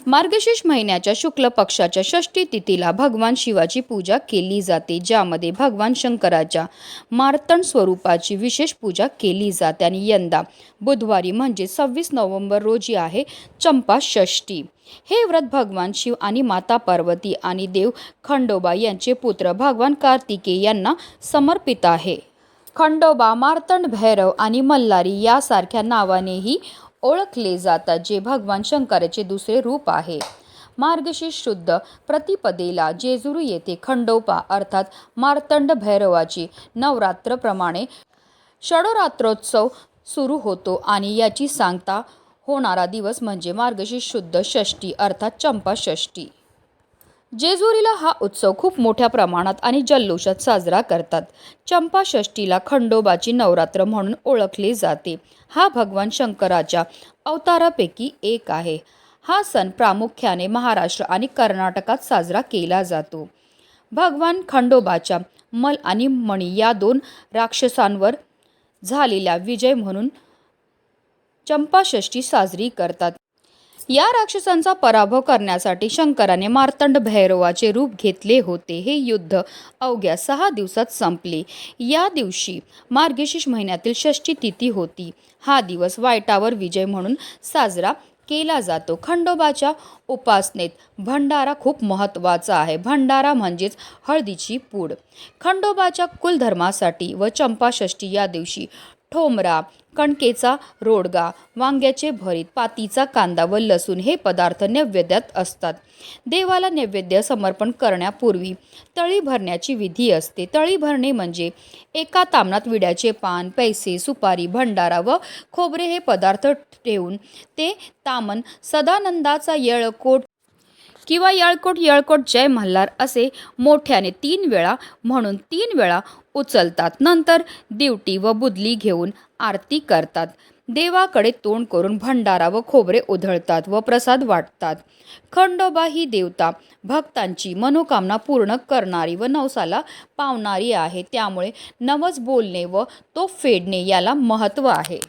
मार्गशीर्ष महिन्याच्या शुक्ल पक्षाच्या षष्ठी तिथीला भगवान शिवाची पूजा केली जाते, ज्यामध्ये भगवान शंकराच्या मार्तंड स्वरूपाची विशेष पूजा केली जाते. आणि यंदा बुधवारी म्हणजे 26 नोव्हेंबर रोजी आहे चंपा षष्ठी. हे व्रत भगवान शिव आणि माता पार्वती आणि देव खंडोबा यांचे पुत्र भगवान कार्तिकेय यांना समर्पित आहे. खंडोबा, मार्तंड, भैरव आणि मल्हारी यासारख्या नावानेही ओळखले जातात, जे भगवान शंकराचे दुसरे रूप आहे. मार्गशीर्ष शुद्ध प्रतिपदेला जेजुरी येथे खंडोबा अर्थात मार्तंड भैरवाची नवरात्रप्रमाणे षडरात्रोत्सव सुरू होतो आणि याची सांगता होणारा दिवस म्हणजे मार्गशीर्ष शुद्ध षष्ठी अर्थात चंपा षष्ठी. जेजुरीला हा उत्सव खूप मोठ्या प्रमाणात आणि जल्लोषात साजरा करतात. चंपा षष्ठीला खंडोबाची नवरात्र म्हणून ओळखले जाते. हा भगवान शंकराच्या अवतारापैकी एक आहे. हा सण प्रामुख्याने महाराष्ट्र आणि कर्नाटकात साजरा केला जातो. भगवान खंडोबाच्या मल आणि मणी या 2 राक्षसांवर झालेला विजय म्हणून चंपा षष्ठी साजरी करतात. या राक्षसांचा पराभव करण्यासाठी शंकराने मार्तंड भैरवाचे रूप घेतले होते. हे युद्ध अवघ्या 6 दिवसात संपले. या दिवशी मार्गशीर्ष महिन्यातील षष्ठी तिथी होती. हा दिवस वाईटावर विजय म्हणून साजरा केला जातो. खंडोबाच्या उपासनेत भंडारा खूप महत्त्वाचा आहे. भंडारा म्हणजेच हळदीची पूड. खंडोबाच्या कुलधर्मासाठी व चंपा षष्ठी या दिवशी ठोंबरा, कणकेचा रोडगा, वांग्याचे भरीत, पातीचा कांदा व लसूण हे पदार्थ नैवेद्यात असतात. देवाला नैवेद्य समर्पण करण्यापूर्वी तळी भरण्याची विधी असते. तळी भरणे म्हणजे एका तामणात विड्याचे पान, पैसे, सुपारी, भंडारा व खोबरे हे पदार्थ ठेवून ते तामण सदानंदाचा येळकोट किंवा येळकोट जय मल्हार असे मोठ्याने 3 वेळा म्हणून 3 वेळा उचलतात. नंतर दिवटी व बुदली घेऊन आरती करतात. देवाकडे तोंड करून भंडारा व खोबरे उधळतात व प्रसाद वाटतात. खंडोबा ही देवता भक्तांची मनोकामना पूर्ण करणारी व नवसाला पावणारी आहे. त्यामुळे नवस बोलणे व तो फेडणे याला महत्त्व आहे.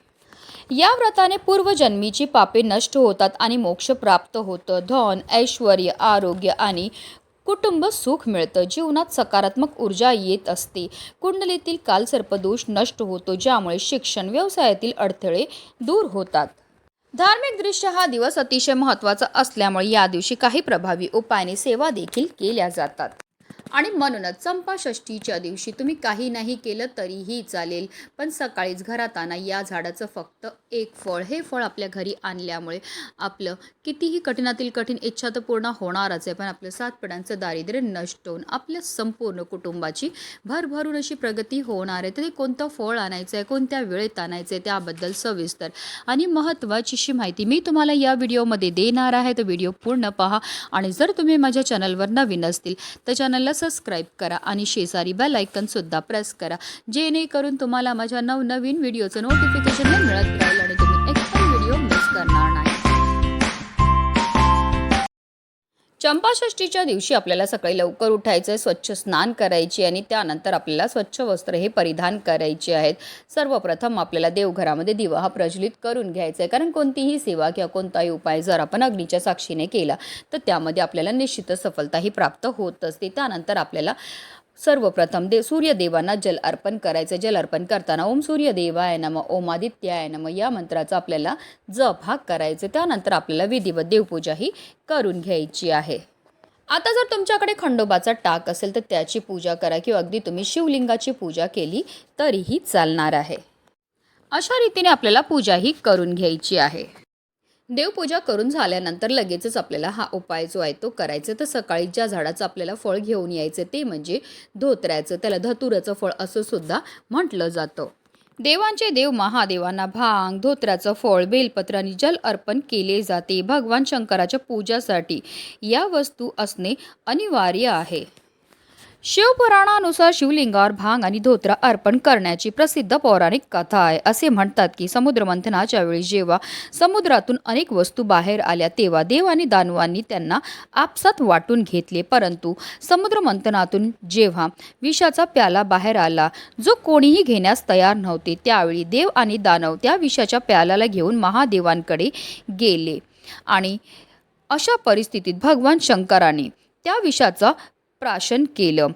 या व्रताने पूर्वजन्मीची पापे नष्ट होतात आणि मोक्ष प्राप्त होतं. धन, ऐश्वर्य, आरोग्य आणि कुटुंब सुख मिळतं. जीवनात सकारात्मक ऊर्जा येत असते. कुंडलीतील कालसर्पदोष नष्ट होतो, ज्यामुळे शिक्षण, व्यवसायातील अडथळे दूर होतात. धार्मिकदृष्ट्या हा दिवस अतिशय महत्त्वाचा असल्यामुळे या दिवशी काही प्रभावी उपायाने सेवा देखील केल्या जातात. आणि म्हणूनच चंपा षष्ठीच्या दिवशी तुम्ही काही नाही केलं तरीही चालेल, पण सकाळीच घरात आणा या झाडाचं फक्त एक फळ. हे फळ आपल्या घरी आणल्यामुळे आपलं कितीही कठीणातील कठीण इच्छा तर पूर्ण होणारच आहे, पण आपलं 7 पिढ्यांचं दारिद्र्य नष्ट होऊन आपल्या संपूर्ण कुटुंबाची भरभरून अशी प्रगती होणार आहे. तर हे कोणतं फळ आणायचं आहे, कोणत्या वेळेत आणायचं आहे, त्याबद्दल सविस्तर आणि महत्त्वाचीशी माहिती मी तुम्हाला या व्हिडिओमध्ये देणार आहे. तर व्हिडिओ पूर्ण पहा. आणि जर तुम्ही माझ्या चॅनलवर नवीन असतील तर चॅनलला सबस्क्राईब करा आणि शेजारी बेल आयकॉन सुद्धा प्रेस करा, जेणेकरून तुम्हाला माझ्या नवनवीन व्हिडिओचं नोटिफिकेशन मिळत राहील आणि तुम्ही एक पण व्हिडिओ मिस करणार नाही. चंपाषष्ठीच्या दिवशी आपल्याला सकाळी लवकर उठायचं आहे, स्वच्छ स्नान करायची आणि त्यानंतर आपल्याला स्वच्छ वस्त्र हे परिधान करायचे आहेत. सर्वप्रथम आपल्याला देवघरामध्ये दिवा हा प्रज्वलित करून घ्यायचा आहे, कारण कोणतीही सेवा किंवा कोणताही उपाय जर आपण अग्नीच्या साक्षीने केला तर त्यामध्ये आपल्याला निश्चितच सफलताही प्राप्त होत असते. त्यानंतर आपल्याला सर्वप्रथम सूर्यदेवांना जल अर्पण करायचं. जल अर्पण करताना ओम सूर्यदेवाय नमः, ओम आदित्याय नमः या मंत्राचा आपल्याला जप हा करायचं. त्यानंतर आपल्याला विधिवत देवपूजा ही करून घ्यायची आहे. आता जर तुमच्याकडे खंडोबाचा टाक असेल तर त्याची पूजा करा किंवा अगदी तुम्ही शिवलिंगाची पूजा केली तरीही चालणार आहे. अशा रीतीने आपल्याला पूजा ही करून घ्यायची आहे. देवपूजा करून झाल्यानंतर लगेचच आपल्याला हा उपाय जो आहे तो करायचा. तर सकाळी ज्या झाडाचं आपल्याला फळ घेऊन यायचं ते म्हणजे धोत्र्याचं, त्याला धतुराचं फळ असं सुद्धा म्हटलं जातं. देवांचे देव महादेवांना भांग, धोत्र्याचं फळ, बेलपत्र आणि जल अर्पण केले जाते. भगवान शंकराच्या पूजासाठी या वस्तू असणे अनिवार्य आहे. शिवपुराणानुसार शिवलिंगावर भांग आणि धोत्रा अर्पण करण्याची प्रसिद्ध पौराणिक कथा आहे. असे म्हणतात की समुद्रमंथनाच्या वेळी जेव्हा समुद्रातून अनेक वस्तू बाहेर आल्या तेव्हा देव आणि दानवांनी त्यांना आपसात वाटून घेतले. परंतु समुद्रमंथनातून जेव्हा विषाचा प्याला बाहेर आला जो कोणीही घेण्यास तयार नव्हते, त्यावेळी देव आणि दानव त्या विषाच्या प्याल्याला घेऊन महादेवांकडे गेले आणि अशा परिस्थितीत भगवान शंकराने त्या विषाचा प्राशन केलं.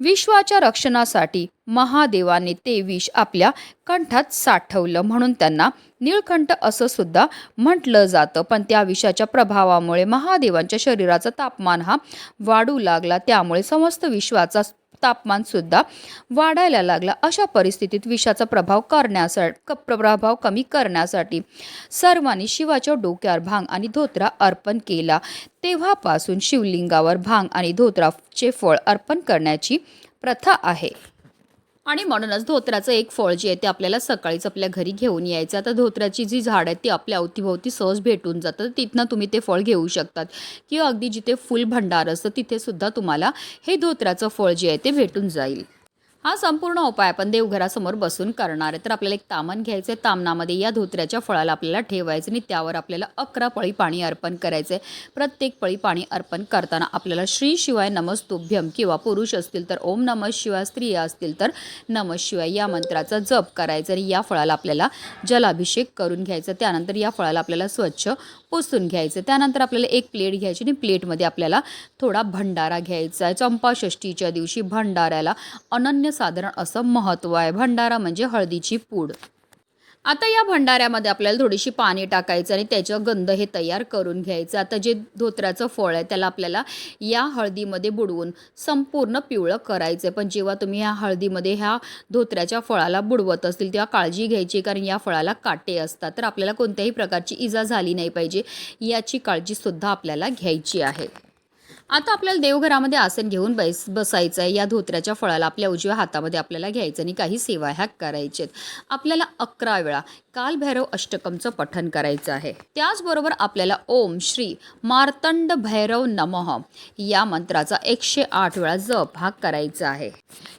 विश्वाच्या रक्षणासाठी महादेवाने ते विष आपल्या कंठात साठवलं, म्हणून त्यांना नीळकंठ असं सुद्धा म्हटलं जातं. पण त्या विषाच्या प्रभावामुळे महादेवांच्या शरीराचा तापमान हा वाढू लागला, त्यामुळे समस्त विश्वाचा तापमान सुद्धा वाढायला लागला. अशा परिस्थितीत विषाचा प्रभाव कमी करण्यासाठी सर्वांनी शिवाच्या डोक्यावर भांग आणि धोत्रा अर्पण केला. तेव्हापासून शिवलिंगावर भांग आणि धोत्राचे फळ अर्पण करण्याची प्रथा आहे. आणि म्हणूनच धोत्राचं एक फळ जे आहे ते आपल्याला सकाळीच आपल्या घरी घेऊन यायचं. आता धोत्राची जी झाड आहे ती आपल्या अवतीभोवती सहज भेटून जातं, तिथनं तुम्ही ते फळ घेऊ शकतात. किंवा अगदी जिथे फुल भंडार असतं तिथे सुद्धा तुम्हाला हे धोत्राचं फळ जे आहे ते भेटून जाईल. हा संपूर्ण उपाय आपण देवघरासमोर बसून करणार आहे. तर आपल्याला एक तामण घ्यायचं आहे. तामणामध्ये या धोत्र्याच्या फळाला आपल्याला ठेवायचं आणि त्यावर आपल्याला 11 पळी पाणी अर्पण करायचं आहे. प्रत्येक पळी पाणी अर्पण करताना आपल्याला श्री शिवाय नमस्तुभ्यम किंवा पुरुष असतील तर ओम नमः शिवाय, स्त्रिया असतील तर नमः शिवाय या मंत्राचा जप करायचा आणि या फळाला आपल्याला जलाभिषेक करून घ्यायचा. त्यानंतर या फळाला आपल्याला स्वच्छ पुसून घ्यायचं. त्यानंतर आपल्याला एक प्लेट घ्यायची आणि प्लेटमध्ये आपल्याला थोडा भंडारा घ्यायचा आहे. चंपाषष्ठीच्या दिवशी भंडाऱ्याला अनन्यसाधारण असं महत्त्व आहे. भंडारा म्हणजे हळदीची पूड. आता या भंडाऱ्यामध्ये आपल्याला थोडीशी पाणी टाकायचं आणि त्याचं गंध हे तयार करून घ्यायचं. आता जे धोत्राचं फळ आहे त्याला आपल्याला या हळदीमध्ये बुडवून संपूर्ण पिवळं करायचं. पण जेव्हा तुम्ही ह्या हळदीमध्ये ह्या धोत्र्याच्या फळाला बुडवत असतील तेव्हा काळजी घ्यायची, कारण या फळाला काटे असतात. तर आपल्याला कोणत्याही प्रकारची इजा झाली नाही पाहिजे याची काळजीसुद्धा आपल्याला घ्यायची आहे. आता आपल्याला देवघरामध्ये आसन घेऊन बसायचं आहे. या धोत्र्याच्या फळाला आपल्या उजव्या हातामध्ये आपल्याला घ्यायचं आणि काही सेवा ह्या करायचेत. आपल्याला 11 वेळा कालभैरव अष्टकमचं पठण करायचं आहे. त्याचबरोबर आपल्याला ओम श्री मार्तंड भैरव नमः या मंत्राचा 108 वेळा जप हा करायचा आहे.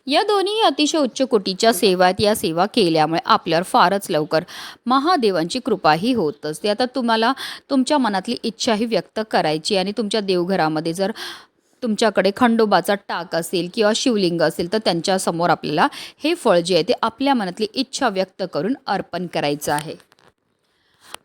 या दोन्ही अतिशय उच्च कोटीच्या सेवा आहेत. या सेवा केल्यामुळे आपल्यावर फारच लवकर महादेवांची कृपाही होत असते. आता तुम्हाला तुमच्या मनातली इच्छाही व्यक्त करायची आणि तुमच्या देवघरामध्ये जर तुमच्याकडे खंडोबाचा टाक असेल किंवा शिवलिंग असेल तर त्यांच्यासमोर आपल्याला हे फळ जे आहे ते आपल्या मनातली इच्छा व्यक्त करून अर्पण करायचं आहे.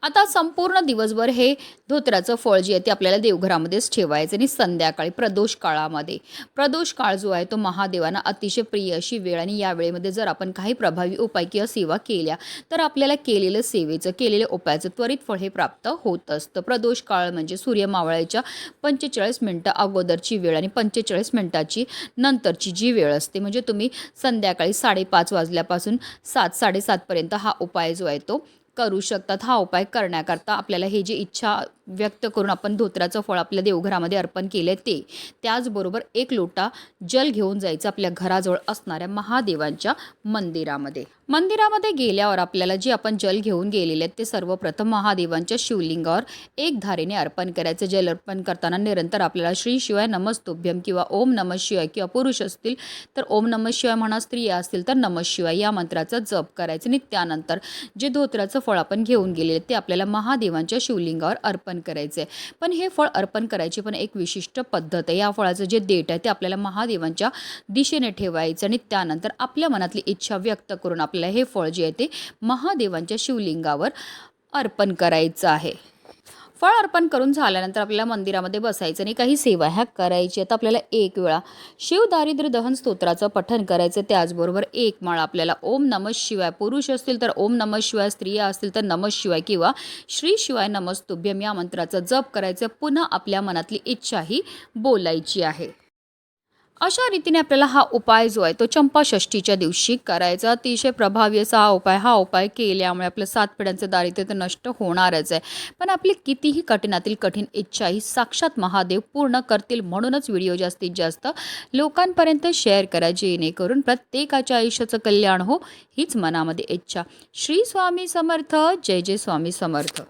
आता संपूर्ण दिवसभर हे धोत्राचं फळ जे आहे ते आपल्याला देवघरामध्येच ठेवायचं आणि संध्याकाळी प्रदोष काळामध्ये, प्रदोष काळ जो आहे तो महादेवांना अतिशय प्रिय अशी वेळ, आणि या वेळेमध्ये जर आपण काही प्रभावी उपाय किंवा सेवा केल्या तर आपल्याला केलेल्या उपायाचं त्वरित फळ हे प्राप्त होत असतं. प्रदोष काळ म्हणजे सूर्य मावळायच्या 45 मिनिटं अगोदरची वेळ आणि 45 मिनिटाची नंतरची जी वेळ असते, म्हणजे तुम्ही संध्याकाळी 5:30 वाजल्यापासून 7-7:30 हा उपाय जो आहे तो करू शकतात. हा उपाय करण्याकरता आपल्याला हे जी इच्छा व्यक्त करून आपण धोत्राचं फळ आपल्या देवघरामध्ये अर्पण केले ते, त्याचबरोबर 1 लोटा जल घेऊन जायचं आपल्या घराजवळ असणाऱ्या महादेवांच्या मंदिरामध्ये गेल्यावर आपल्याला जे आपण जल घेऊन गेलेले आहेत ते सर्वप्रथम महादेवांच्या शिवलिंगावर एक धारेने अर्पण करायचं. जल अर्पण करताना निरंतर आपल्याला श्री शिवाय नमस्तुभ्यम किंवा ओम नमः शिवाय, किंवा पुरुष असतील तर ओम नमः शिवाय म्हणा, स्त्रिया असतील तर नमः शिवाय या मंत्राचा जप करायचा. आणि त्यानंतर जे धोत्राचं फळ आपण घेऊन गेलेले ते आपल्याला महादेवांच्या शिवलिंगावर अर्पण करायचे. पण हे फळ अर्पण करायची पण एक विशिष्ट पद्धत आहे. या फळाचं जे देठ आहे ते आपल्याला महादेवांच्या दिशेने ठेवायचं आणि त्यानंतर आपल्या मनातली इच्छा व्यक्त करून आपल्याला हे फळ जे आहे ते महादेवांच्या शिवलिंगावर अर्पण करायचं आहे. फळ अर्पण करून झाल्यानंतर आपल्याला मंदिरामध्ये बसायचं आणि काही सेवा ह्या करायच्या. तर आपल्याला 1 वेळा शिव दारिद्र्य दहन स्तोत्राचं पठण करायचं. त्याचबरोबर 1 माळ आपल्याला ओम नमः शिवाय, पुरुष असतील तर ओम नमः शिवाय, स्त्रिया असतील तर नमः शिवाय किंवा श्री शिवाय नमस्तुभ्यम या मंत्राचा जप करायचं. पुन्हा आपल्या मनातली इच्छाही बोलायची आहे. अशा रीतीने आपल्याला हा उपाय जो आहे तो चंपाषष्ठीच्या दिवशी करायचा. अतिशय प्रभावी असा हा उपाय केल्यामुळे आपलं 7 पिढ्यांचं दारिद्र्य तर नष्ट होणारच आहे. पण आपली कितीही कठीणातील कठीण इच्छा ही साक्षात महादेव पूर्ण करतील. म्हणूनच व्हिडिओ जास्तीत जास्त लोकांपर्यंत शेअर करा, जेणेकरून प्रत्येकाच्या आयुष्याचं कल्याण हो हीच मनामध्ये इच्छा. श्री स्वामी समर्थ. जय जय स्वामी समर्थ.